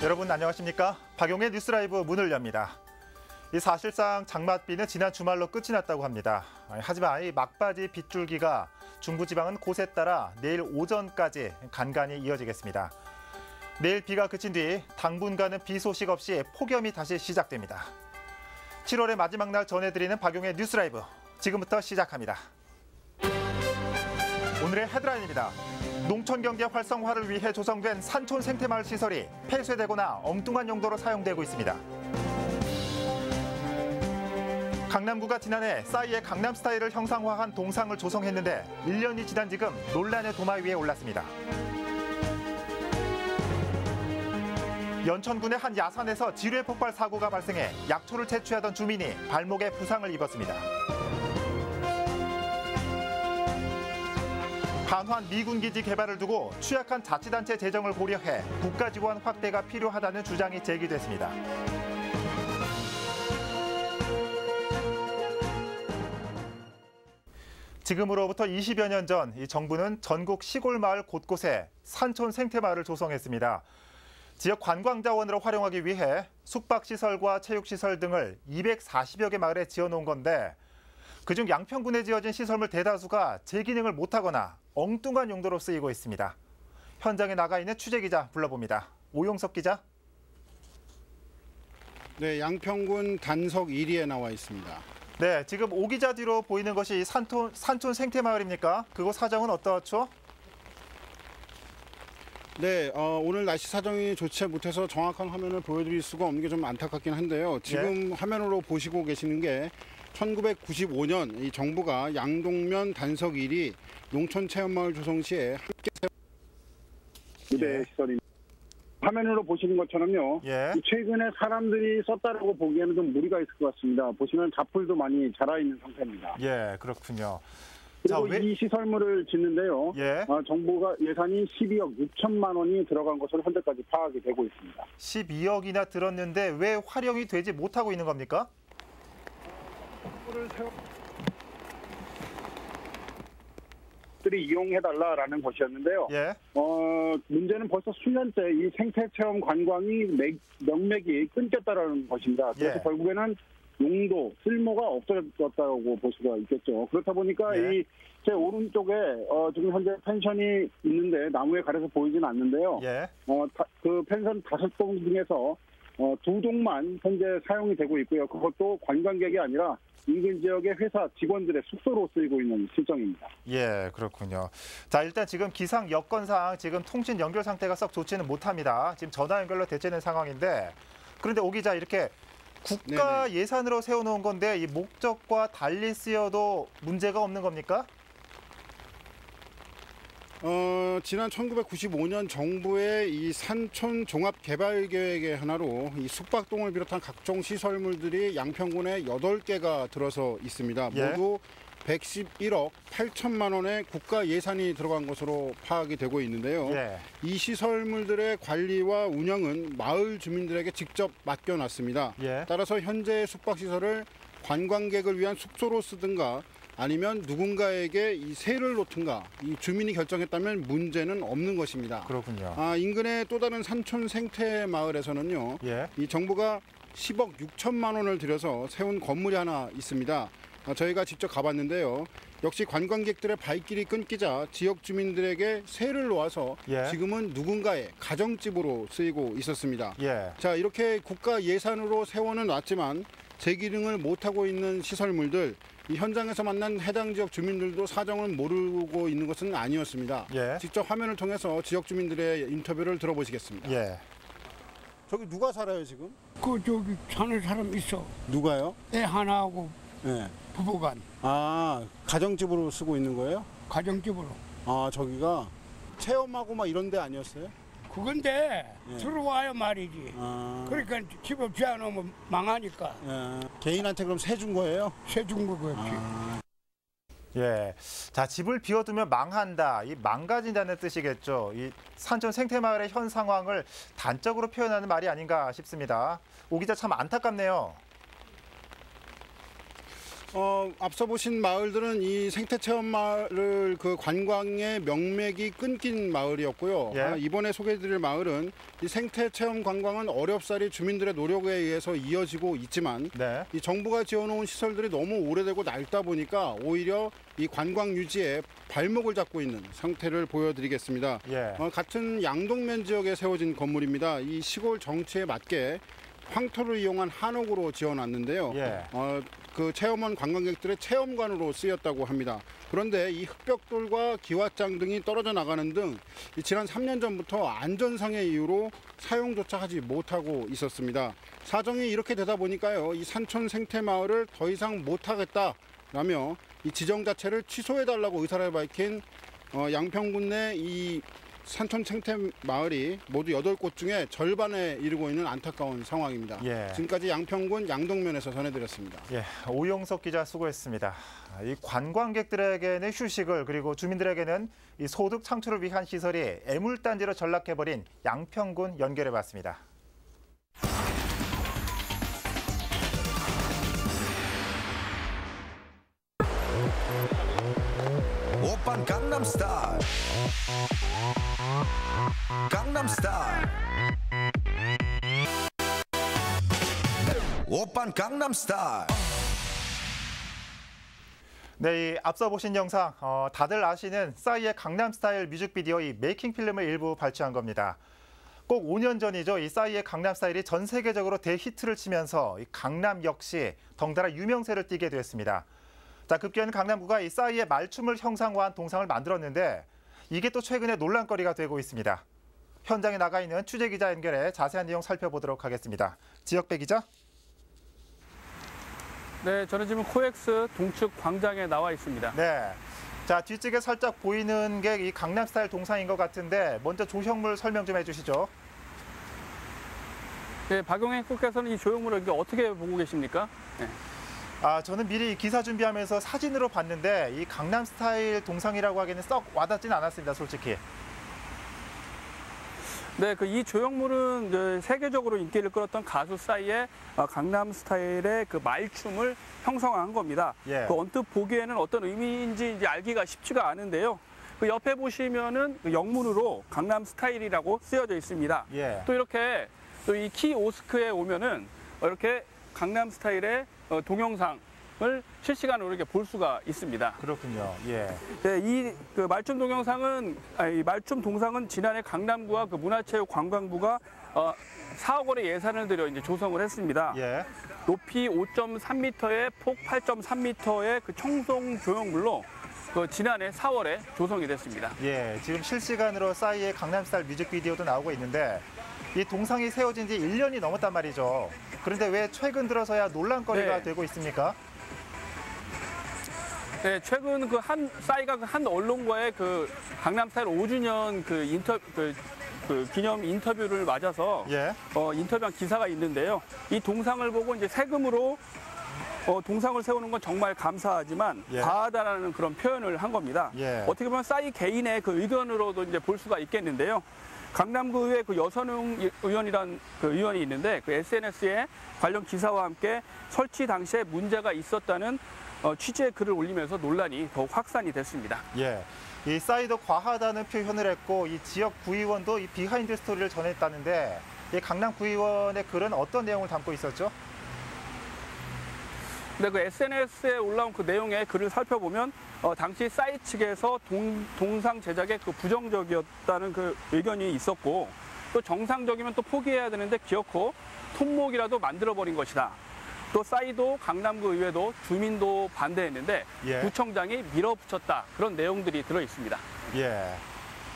여러분 안녕하십니까? 박용의 뉴스라이브 문을 엽니다. 사실상 장맛비는 지난 주말로 끝이 났다고 합니다. 하지만 이 막바지 빗줄기가 중부지방은 곳에 따라 내일 오전까지 간간히 이어지겠습니다. 내일 비가 그친 뒤 당분간은 비 소식 없이 폭염이 다시 시작됩니다. 7월의 마지막 날 전해드리는 박용의 뉴스라이브 지금부터 시작합니다. 오늘의 헤드라인입니다. 농촌경제 활성화를 위해 조성된 산촌 생태마을 시설이 폐쇄되거나 엉뚱한 용도로 사용되고 있습니다. 강남구가 지난해 싸이의 강남스타일을 형상화한 동상을 조성했는데 1년이 지난 지금 논란의 도마 위에 올랐습니다. 연천군의 한 야산에서 지뢰 폭발 사고가 발생해 약초를 채취하던 주민이 발목에 부상을 입었습니다. 한환 미군기지 개발을 두고 취약한 자치단체 재정을 고려해 국가 지원 확대가 필요하다는 주장이 제기됐습니다. 지금으로부터 20여 년 전 이 정부는 전국 시골 마을 곳곳에 산촌 생태마을을 조성했습니다. 지역 관광자원으로 활용하기 위해 숙박시설과 체육시설 등을 240여 개 마을에 지어놓은 건데 그중 양평군에 지어진 시설물 대다수가 제 기능을 못하거나 엉뚱한 용도로 쓰이고 있습니다. 현장에 나가 있는 취재기자 불러봅니다. 오용석 기자. 네, 양평군 단석 1리에 나와 있습니다. 네, 지금 오 기자 뒤로 보이는 것이 산촌 생태마을입니까? 그곳 사정은 어떻죠? 네, 오늘 날씨 사정이 좋지 못해서 정확한 화면을 보여드릴 수가 없는 게 좀 안타깝긴 한데요. 지금 예? 화면으로 보시고 계시는 게 1995년 이 정부가 양동면 단석 1리 농촌체험마을 조성 시에 함께 무대 시설입니다. 화면으로 보시는 것처럼요. 예. 최근에 사람들이 썼다라고 보기에는 좀 무리가 있을 것 같습니다. 보시면 잡풀도 많이 자라 있는 상태입니다. 예, 그렇군요. 그리고 이 시설물을 짓는데요. 예. 정부가 예산이 12억 6천만 원이 들어간 것으로 현재까지 파악이 되고 있습니다. 12억이나 들었는데 왜 활용이 되지 못하고 있는 겁니까? 들이 이용해달라라는 것이었는데요. 예. 문제는 벌써 수년째 이 생태체험 관광이 명맥이 끊겼다라는 것입니다. 그래서 예. 결국에는 용도, 쓸모가 없어졌다고 볼 수가 있겠죠. 그렇다 보니까 예. 이 제 오른쪽에 지금 현재 펜션이 있는데 나무에 가려서 보이지는 않는데요. 예. 그 펜션 5동 중에서 2동만 현재 사용이 되고 있고요. 그것도 관광객이 아니라 인근 지역의 회사 직원들의 숙소로 쓰이고 있는 실정입니다. 예, 그렇군요. 자, 일단 지금 기상 여건상 지금 통신 연결 상태가 썩 좋지는 못합니다. 지금 전화 연결로 대체된 상황인데 그런데 오 기자 이렇게 국가 네네. 예산으로 세워놓은 건데 이 목적과 달리 쓰여도 문제가 없는 겁니까? 지난 1995년 정부의 이 산촌 종합 개발 계획의 하나로 이 숙박동을 비롯한 각종 시설물들이 양평군에 8개가 들어서 있습니다. 예. 모두 111억 8천만 원의 국가 예산이 들어간 것으로 파악이 되고 있는데요. 예. 이 시설물들의 관리와 운영은 마을 주민들에게 직접 맡겨놨습니다. 예. 따라서 현재 숙박시설을 관광객을 위한 숙소로 쓰든가 아니면 누군가에게 이 세를 놓든가 이 주민이 결정했다면 문제는 없는 것입니다. 그렇군요. 인근의 또 다른 산촌 생태 마을에서는요. 예. 이 정부가 10억 6천만 원을 들여서 세운 건물이 하나 있습니다. 저희가 직접 가봤는데요. 역시 관광객들의 발길이 끊기자 지역 주민들에게 세를 놓아서 예. 지금은 누군가의 가정집으로 쓰이고 있었습니다. 예. 자, 이렇게 국가 예산으로 세워는 놨지만 재기능을 못하고 있는 시설물들, 이 현장에서 만난 해당 지역 주민들도 사정을 모르고 있는 것은 아니었습니다. 예. 직접 화면을 통해서 지역 주민들의 인터뷰를 들어보시겠습니다. 예. 저기 누가 살아요 지금? 저기 사는 사람 있어. 누가요? 애 하나하고 네. 부부간 가정집으로 쓰고 있는 거예요? 가정집으로. 저기가 체험하고 막 이런 데 아니었어요? 그건데 예. 들어와야 말이지. 그러니까 집을 비워놓으면 망하니까 개인한테 그럼 세 준 거예요? 세준 거겠지. 예. 자, 집을 비워두면 망한다. 이 망가진다는 뜻이겠죠. 이 산촌 생태마을의 현 상황을 단적으로 표현하는 말이 아닌가 싶습니다. 오 기자 참 안타깝네요. 앞서 보신 마을들은 이 생태체험 마을을 그 관광의 명맥이 끊긴 마을이었고요. 예. 이번에 소개해드릴 마을은 이 생태체험 관광은 어렵사리 주민들의 노력에 의해서 이어지고 있지만 네. 이 정부가 지어놓은 시설들이 너무 오래되고 낡다 보니까 오히려 이 관광 유지에 발목을 잡고 있는 상태를 보여드리겠습니다. 예. 같은 양동면 지역에 세워진 건물입니다. 이 시골 정치에 맞게 황토를 이용한 한옥으로 지어놨는데요. 예. 그 체험원 관광객들의 체험관으로 쓰였다고 합니다. 그런데 이 흙벽돌과 기와장 등이 떨어져 나가는 등 지난 3년 전부터 안전상의 이유로 사용조차 하지 못하고 있었습니다. 사정이 이렇게 되다 보니까요, 이 산촌 생태마을을 더 이상 못하겠다라며 이 지정 자체를 취소해달라고 의사를 밝힌 양평군 내 이 산촌 생태마을이 모두 8곳 중에 절반에 이르고 있는 안타까운 상황입니다. 예. 지금까지 양평군 양동면에서 전해드렸습니다. 예, 오용석 기자 수고했습니다. 이 관광객들에게는 휴식을, 그리고 주민들에게는 이 소득 창출을 위한 시설이 애물단지로 전락해버린 양평군 연결해봤습니다. 오빤 강남스타일 강남스타일 오빤 강남스타일. 네, 이 앞서 보신 영상, 다들 아시는 싸이의 강남스타일 뮤직비디오 이 메이킹 필름을 일부 발췌한 겁니다. 꼭 5년 전이죠. 이 싸이의 강남스타일이 전 세계적으로 대히트를 치면서 이 강남 역시 덩달아 유명세를 띠게 됐습니다. 자, 급기야는 강남구가 이 싸이의 말춤을 형상화한 동상을 만들었는데 이게 또 최근에 논란거리가 되고 있습니다. 현장에 나가 있는 취재기자 연결해 자세한 내용 살펴보도록 하겠습니다. 지역배 기자. 네, 저는 지금 코엑스 동축 광장에 나와 있습니다. 네. 자, 뒷쪽에 살짝 보이는 게 이 강남스타일 동상인 것 같은데 먼저 조형물 설명 좀 해주시죠. 네, 박용행 국께서는 이 조형물을 어떻게 보고 계십니까? 네. 저는 미리 기사 준비하면서 사진으로 봤는데 이 강남스타일 동상이라고 하기에는 썩 와닿지는 않았습니다, 솔직히. 네, 이 조형물은 세계적으로 인기를 끌었던 가수 싸이의 강남스타일의 그 말춤을 형성한 겁니다. 예. 언뜻 보기에는 어떤 의미인지 이제 알기가 쉽지가 않은데요. 그 옆에 보시면은 영문으로 강남스타일이라고 쓰여져 있습니다. 예. 또 이렇게 또 이 키오스크에 오면은 이렇게 강남스타일의 동영상을 실시간으로 이렇게 볼 수가 있습니다. 그렇군요. 예. 네, 이 말춤 동영상은 이 말춤 동상은 지난해 강남구와 그 문화체육관광부가 4억 원의 예산을 들여 이제 조성을 했습니다. 예. 높이 5.3m에 폭 8.3m의 그 청송 조형물로 지난해 4월에 조성이 됐습니다. 예. 지금 실시간으로 싸이의 강남스타일 뮤직비디오도 나오고 있는데 이 동상이 세워진 지 1년이 넘었단 말이죠. 그런데 왜 최근 들어서야 논란거리가 네. 되고 있습니까? 네, 최근 싸이가 한 언론과의 강남스타일 5주년 기념 인터뷰를 맞아서 예. 인터뷰한 기사가 있는데요. 이 동상을 보고 이제 세금으로 동상을 세우는 건 정말 감사하지만 예. 과하다라는 그런 표현을 한 겁니다. 예. 어떻게 보면 싸이 개인의 의견으로도 이제 볼 수가 있겠는데요. 강남구의 여선웅 의원이란 의원이 있는데 SNS에 관련 기사와 함께 설치 당시에 문제가 있었다는 취지의 글을 올리면서 논란이 더욱 확산이 됐습니다. 예. 이 싸이도 과하다는 표현을 했고 이 지역 구의원도 이 비하인드 스토리를 전했다는데 이 강남 구의원의 글은 어떤 내용을 담고 있었죠? 네, SNS에 올라온 그 내용의 글을 살펴보면 당시 싸이 측에서 동상 제작에 부정적이었다는 의견이 있었고 또 정상적이면 또 포기해야 되는데 기어코 손목이라도 만들어버린 것이다. 또 싸이도 강남구 의회도 주민도 반대했는데 예. 구청장이 밀어붙였다. 그런 내용들이 들어 있습니다. 예.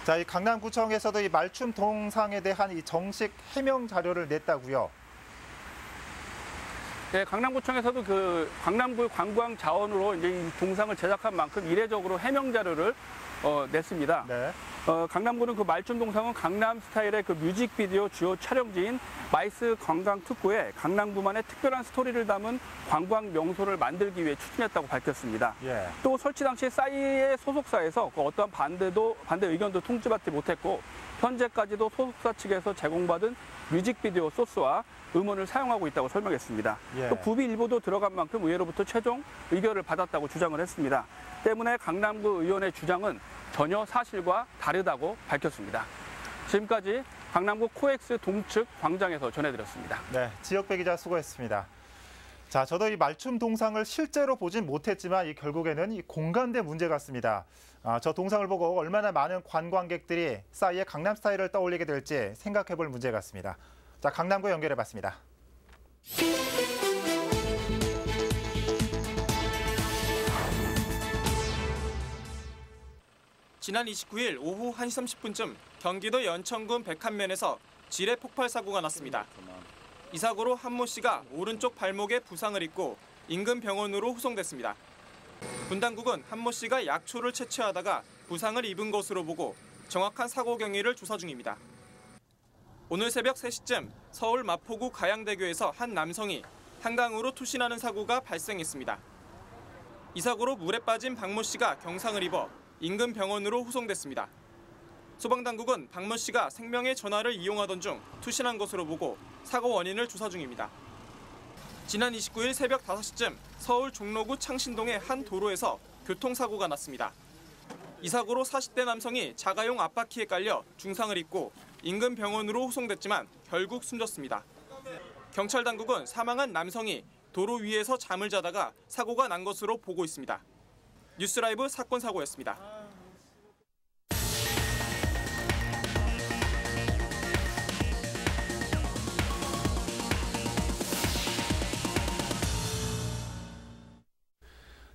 자, 이 강남구청에서도 이 말춤 동상에 대한 이 정식 해명 자료를 냈다고요. 네, 강남구청에서도 강남구 관광 자원으로 이제 이 동상을 제작한 만큼 이례적으로 해명 자료를 냈습니다. 네. 강남구는 말춤 동상은 강남 스타일의 뮤직비디오 주요 촬영지인 마이스 관광특구에 강남구만의 특별한 스토리를 담은 관광 명소를 만들기 위해 추진했다고 밝혔습니다. 예. 또 설치 당시 싸이의 소속사에서 어떠한 반대 의견도 통지받지 못했고 현재까지도 소속사 측에서 제공받은 뮤직비디오 소스와 음원을 사용하고 있다고 설명했습니다. 예. 또 구비 일보도 들어간 만큼 의회로부터 최종 의결을 받았다고 주장을 했습니다. 때문에 강남구 의원의 주장은 전혀 사실과 다르다고 밝혔습니다. 지금까지 강남구 코엑스 동측 광장에서 전해드렸습니다. 네, 지역배 기자 수고했습니다. 자, 저도 이 말춤 동상을 실제로 보진 못했지만 결국에는 이 공감대 문제 같습니다. 저 동상을 보고 얼마나 많은 관광객들이 싸이의 강남스타일을 떠올리게 될지 생각해볼 문제 같습니다. 자, 강남구 연결해봤습니다. 지난 29일 오후 1시 30분쯤 경기도 연천군 백한면에서 지뢰 폭발 사고가 났습니다. 이 사고로 한모 씨가 오른쪽 발목에 부상을 입고 인근 병원으로 후송됐습니다. 분당국은 한모 씨가 약초를 채취하다가 부상을 입은 것으로 보고 정확한 사고 경위를 조사 중입니다. 오늘 새벽 3시쯤 서울 마포구 가양대교에서 한 남성이 한강으로 투신하는 사고가 발생했습니다. 이 사고로 물에 빠진 박모 씨가 경상을 입어 인근 병원으로 후송됐습니다. 소방당국은 박모 씨가 생명의 전화를 이용하던 중 투신한 것으로 보고 사고 원인을 조사 중입니다. 지난 29일 새벽 5시쯤 서울 종로구 창신동의 한 도로에서 교통사고가 났습니다. 이 사고로 40대 남성이 자가용 앞바퀴에 깔려 중상을 입고 인근 병원으로 후송됐지만 결국 숨졌습니다. 경찰 당국은 사망한 남성이 도로 위에서 잠을 자다가 사고가 난 것으로 보고 있습니다. 뉴스라이브 사건 사고였습니다.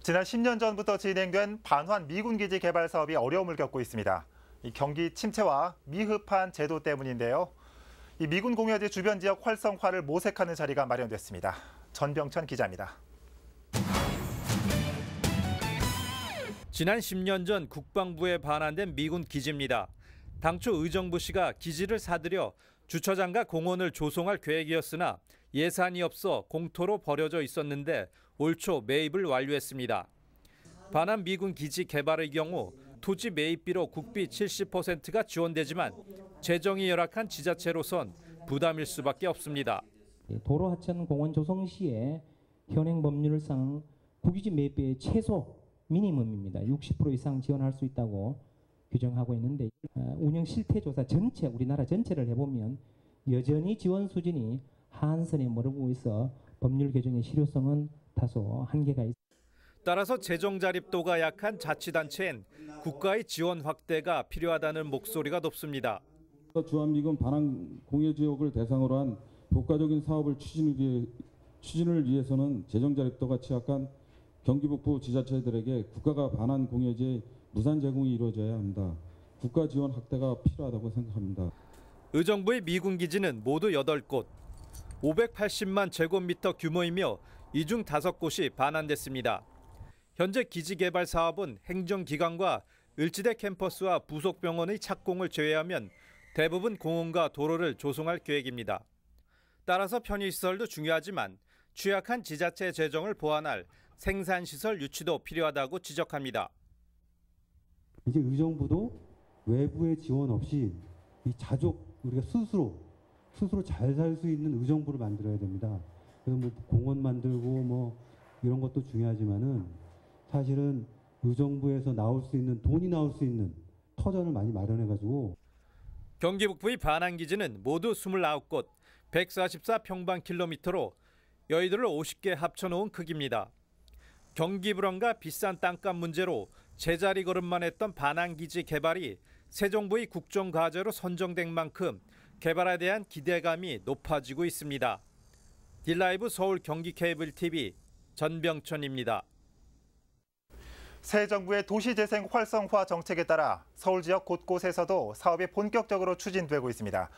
지난 10년 전부터 진행된 반환 미군기지 개발 사업이 어려움을 겪고 있습니다. 이 경기 침체와 미흡한 제도 때문인데요. 이 미군 공여지 주변 지역 활성화를 모색하는 자리가 마련됐습니다. 전병천 기자입니다. 지난 10년 전 국방부에 반환된 미군 기지입니다. 당초 의정부 씨가 기지를 사들여 주차장과 공원을 조성할 계획이었으나 예산이 없어 공토로 버려져 있었는데 올 초 매입을 완료했습니다. 반환 미군 기지 개발의 경우 토지 매입비로 국비 70%가 지원되지만 재정이 열악한 지자체로선 부담일 수밖에 없습니다. 도로 하천 공원 조성 시에 현행 법률상 국유지 매입비의 최소 미니멈입니다. 60% 이상 지원할 수 있다고 규정하고 있는데 운영 실태 조사 전체 우리나라 전체를 해보면 여전히 지원 수준이 하한선에 머무르고 있어 법률 개정의 실효성은 다소 한계가 있습니다. 따라서 재정 자립도가 약한 자치단체엔 국가의 지원 확대가 필요하다는 목소리가 높습니다. 주한미군 반환 공여지역을 대상으로 한 효과적인 사업을 추진을 위해서는 재정 자립도가 취약한 경기 북부 지자체들에게 국가가 반환 공여지의 무상 제공이 이루어져야 합니다. 국가 지원 확대가 필요하다고 생각합니다. 의정부의 미군 기지는 모두 8곳, 580만 제곱미터 규모이며 이 중 5곳이 반환됐습니다. 현재 기지 개발 사업은 행정기관과 을지대 캠퍼스와 부속병원의 착공을 제외하면 대부분 공원과 도로를 조성할 계획입니다. 따라서 편의시설도 중요하지만 취약한 지자체 재정을 보완할 생산시설 유치도 필요하다고 지적합니다. 이제 의정부도 외부의 지원 없이 이 자족 우리가 스스로 잘 살 수 있는 의정부를 만들어야 됩니다. 그래서 뭐 공원 만들고 뭐 이런 것도 중요하지만은 사실은 의정부에서 나올 수 있는 돈이 나올 수 있는 터전을 많이 마련해가지고. 경기 북부의 반환 기지는 모두 29곳, 144평방킬로미터로 여의도를 50개 합쳐놓은 크기입니다. 경기 불황과 비싼 땅값 문제로 제자리 걸음만 했던 반환 기지 개발이 새 정부의 국정 과제로 선정된 만큼 개발에 대한 기대감이 높아지고 있습니다. 딜라이브 서울 경기 케이블 TV 전병천입니다. 새 정부의 도시재생 활성화 정책에 따라 서울 지역 곳곳에서도 사업이 본격적으로 추진되고 있습니다.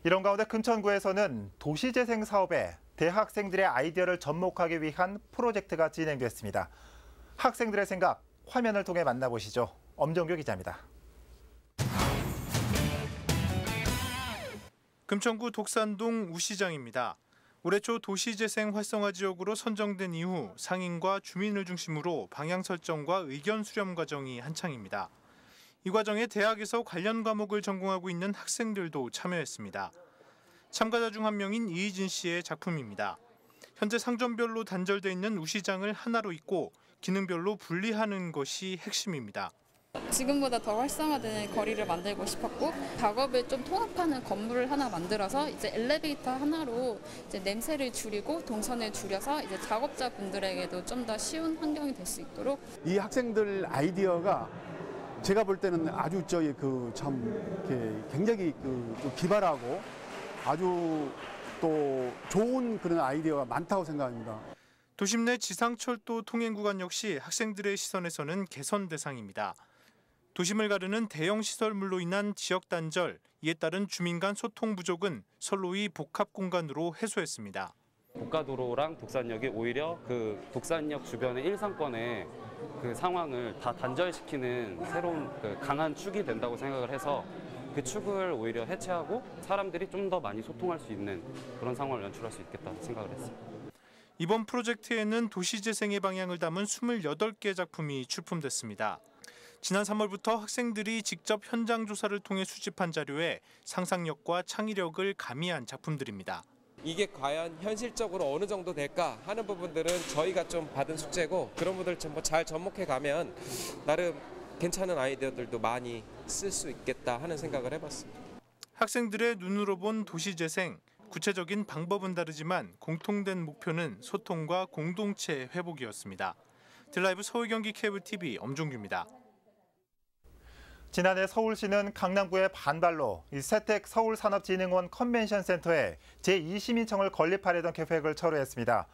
이런 가운데 금천구에서는 도시재생 사업에 대학생들의 아이디어를 접목하기 위한 프로젝트가 진행됐습니다. 학생들의 생각 화면을 통해 만나보시죠. 엄정규 기자입니다. 금천구 독산동 우시장입니다. 올해 초 도시재생 활성화 지역으로 선정된 이후 상인과 주민을 중심으로 방향 설정과 의견 수렴 과정이 한창입니다. 이 과정에 대학에서 관련 과목을 전공하고 있는 학생들도 참여했습니다. 참가자 중 한 명인 이희진 씨의 작품입니다. 현재 상점별로 단절돼 있는 우시장을 하나로 잇고 기능별로 분리하는 것이 핵심입니다. 지금보다 더 활성화된 거리를 만들고 싶었고 작업을 좀 통합하는 건물을 하나 만들어서 이제 엘리베이터 하나로 이제 냄새를 줄이고 동선을 줄여서 이제 작업자분들에게도 좀 더 쉬운 환경이 될 수 있도록 이 학생들 아이디어가 제가 볼 때는 아주 굉장히 기발하고 아주 또 좋은 그런 아이디어가 많다고 생각합니다. 도심 내 지상철도 통행 구간 역시 학생들의 시선에서는 개선 대상입니다. 도심을 가르는 대형 시설물로 인한 지역 단절, 이에 따른 주민 간 소통 부족은 선로위 복합 공간으로 해소했습니다. 고가도로랑 독산역이 오히려 그 독산역 주변의 일상권의 그 상황을 다 단절시키는 새로운 강한 축이 된다고 생각을 해서 그 축을 오히려 해체하고 사람들이 좀 더 많이 소통할 수 있는 그런 상황을 연출할 수 있겠다 생각을 했습니다. 이번 프로젝트에는 도시재생의 방향을 담은 28개 작품이 출품됐습니다. 지난 3월부터 학생들이 직접 현장 조사를 통해 수집한 자료에 상상력과 창의력을 가미한 작품들입니다. 이게 과연 현실적으로 어느 정도 될까 하는 부분들은 저희가 좀 받은 숙제고 그런 분들 잘 접목해 가면 나름 괜찮은 아이디어들도 많이 쓸 수 있겠다 하는 생각을 해봤습니다. 학생들의 눈으로 본 도시재생, 구체적인 방법은 다르지만 공통된 목표는 소통과 공동체 회복이었습니다. 드라이브 서울 경기 케이블 TV 엄종규입니다. 지난해 서울시는 강남구의 반발로 세택 서울산업진흥원 컨벤션센터에 제2시민청을 건립하려던 계획을 철회했습니다.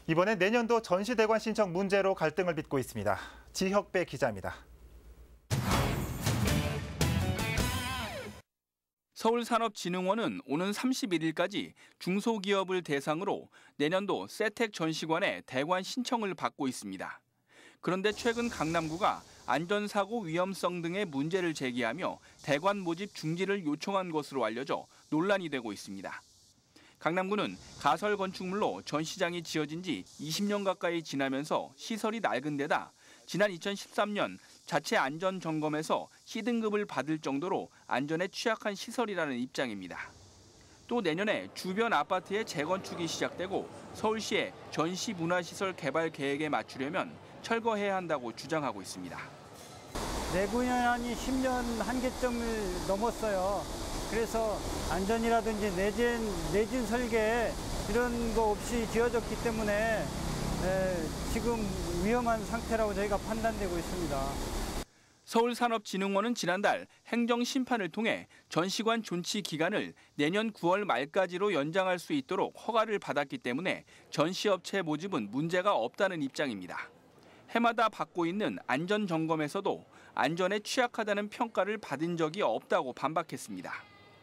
이번에 내년도 전시대관 신청 문제로 갈등을 빚고 있습니다. 지혁배 기자입니다. 서울산업진흥원은 오는 31일까지 중소기업을 대상으로 내년도 세택 전시관에 대관 신청을 받고 있습니다. 그런데 최근 강남구가 안전사고 위험성 등의 문제를 제기하며 대관 모집 중지를 요청한 것으로 알려져 논란이 되고 있습니다. 강남구는 가설 건축물로 전시장이 지어진 지 20년 가까이 지나면서 시설이 낡은 데다 지난 2013년 자체 안전 점검에서 C등급을 받을 정도로 안전에 취약한 시설이라는 입장입니다. 또 내년에 주변 아파트의 재건축이 시작되고 서울시의 전시 문화시설 개발 계획에 맞추려면 철거해야 한다고 주장하고 있습니다. 내분양이 10년 한계점을 넘었어요. 그래서 안전이라든지 내진 설계 이런 거 없이 지어졌기 때문에 지금 위험한 상태라고 저희가 판단되고 있습니다. 서울산업진흥원은 지난달 행정심판을 통해 전시관 존치 기간을 내년 9월 말까지로 연장할 수 있도록 허가를 받았기 때문에 전시업체 모집은 문제가 없다는 입장입니다. 해마다 받고 있는 안전점검에서도 안전에 취약하다는 평가를 받은 적이 없다고 반박했습니다.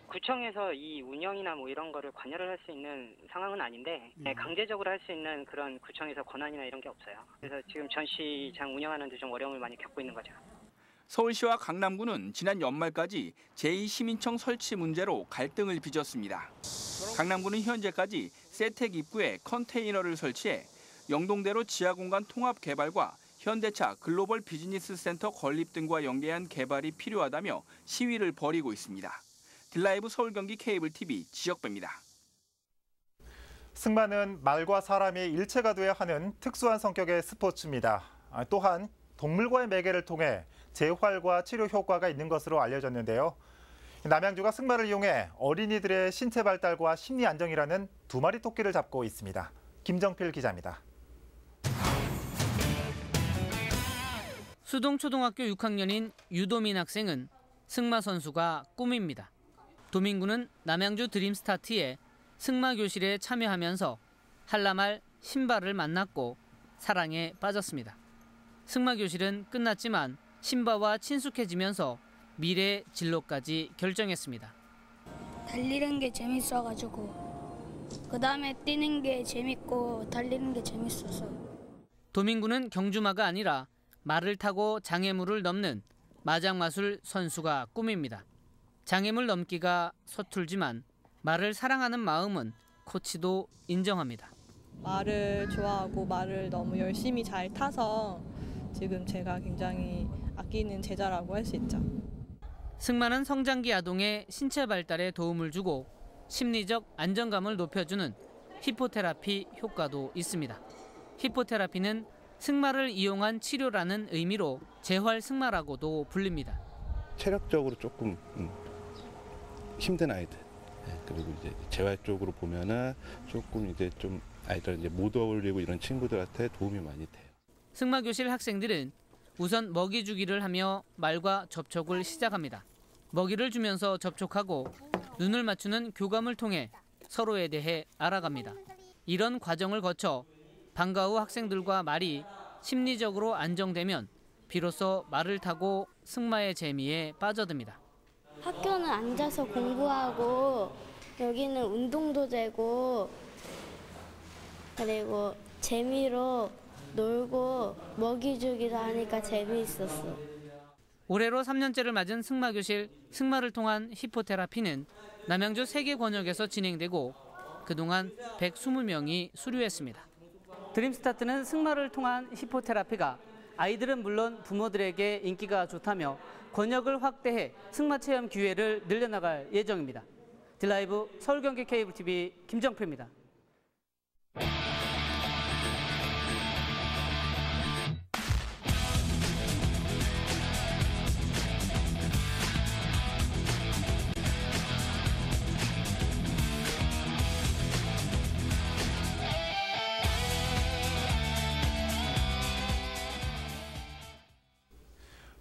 구청에서 이 운영이나 뭐 이런 거를 관여를 할 수 있는 상황은 아닌데 강제적으로 할 수 있는 그런 구청에서 권한이나 이런 게 없어요. 그래서 지금 전시장 운영하는 데 좀 어려움을 많이 겪고 있는 거죠. 서울시와 강남구는 지난 연말까지 제2시민청 설치 문제로 갈등을 빚었습니다. 강남구는 현재까지 세택 입구에 컨테이너를 설치해 영동대로 지하공간 통합 개발과 현대차 글로벌 비즈니스 센터 건립 등과 연계한 개발이 필요하다며 시위를 벌이고 있습니다. 드라이브 서울 경기 케이블 TV 지혁배입니다. 승마는 말과 사람이 일체가 돼야 하는 특수한 성격의 스포츠입니다. 또한 동물과의 매개를 통해 재활과 치료 효과가 있는 것으로 알려졌는데요. 남양주가 승마를 이용해 어린이들의 신체 발달과 심리 안정이라는 2마리 토끼를 잡고 있습니다. 김정필 기자입니다. 수동초등학교 6학년인 유도민 학생은 승마 선수가 꿈입니다. 도민구는 남양주 드림스타트에 승마 교실에 참여하면서 한라말 신바를 만났고 사랑에 빠졌습니다. 승마 교실은 끝났지만 신바와 친숙해지면서 미래 진로까지 결정했습니다. 달리는 게 재밌어가지고 그다음에 뛰는 게 재밌고 달리는 게 재밌어서. 도민구는 경주마가 아니라 말을 타고 장애물을 넘는 마장마술 선수가 꿈입니다. 장애물 넘기가 서툴지만 말을 사랑하는 마음은 코치도 인정합니다. 말을 좋아하고 말을 너무 열심히 잘 타서 지금 제가 굉장히 아끼는 제자라고 할 수 있죠. 승마는 성장기 아동의 신체 발달에 도움을 주고 심리적 안정감을 높여주는 히포테라피 효과도 있습니다. 히포테라피는 승마를 이용한 치료라는 의미로 재활 승마라고도 불립니다. 체력적으로 조금 힘든 아이들, 그리고 이제 재활 쪽으로 보면은 조금 이제 좀 아이들 이제 못 어울리고 이런 친구들한테 도움이 많이 돼요. 승마교실 학생들은 우선 먹이 주기를 하며 말과 접촉을 시작합니다. 먹이를 주면서 접촉하고 눈을 맞추는 교감을 통해 서로에 대해 알아갑니다. 이런 과정을 거쳐 방과 후 학생들과 말이 심리적으로 안정되면 비로소 말을 타고 승마의 재미에 빠져듭니다. 학교는 앉아서 공부하고 여기는 운동도 되고 그리고 재미로 놀고 먹이 주기도 하니까 재미있었어. 올해로 3년째를 맞은 승마교실 승마를 통한 히포테라피는 남양주 3개 권역에서 진행되고 그동안 120명이 수료했습니다. 드림스타트는 승마를 통한 히포테라피가 아이들은 물론 부모들에게 인기가 좋다며 권역을 확대해 승마 체험 기회를 늘려나갈 예정입니다. 딜라이브 서울경기 케이블TV 김정표입니다.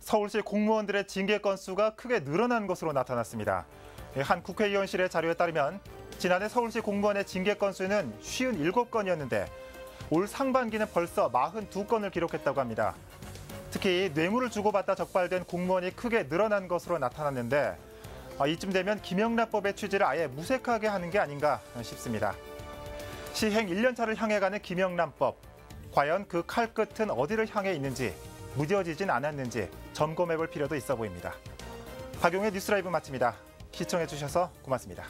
서울시 공무원들의 징계 건수가 크게 늘어난 것으로 나타났습니다. 한 국회의원실의 자료에 따르면 지난해 서울시 공무원의 징계 건수는 57건이었는데 올 상반기는 벌써 42건을 기록했다고 합니다. 특히 뇌물을 주고받다 적발된 공무원이 크게 늘어난 것으로 나타났는데 이쯤 되면 김영란법의 취지를 아예 무색하게 하는 게 아닌가 싶습니다. 시행 1년차를 향해 가는 김영란법. 과연 그 칼끝은 어디를 향해 있는지, 무뎌지진 않았는지 점검해볼 필요도 있어 보입니다. 박용의 뉴스라이브 마칩니다. 시청해주셔서 고맙습니다.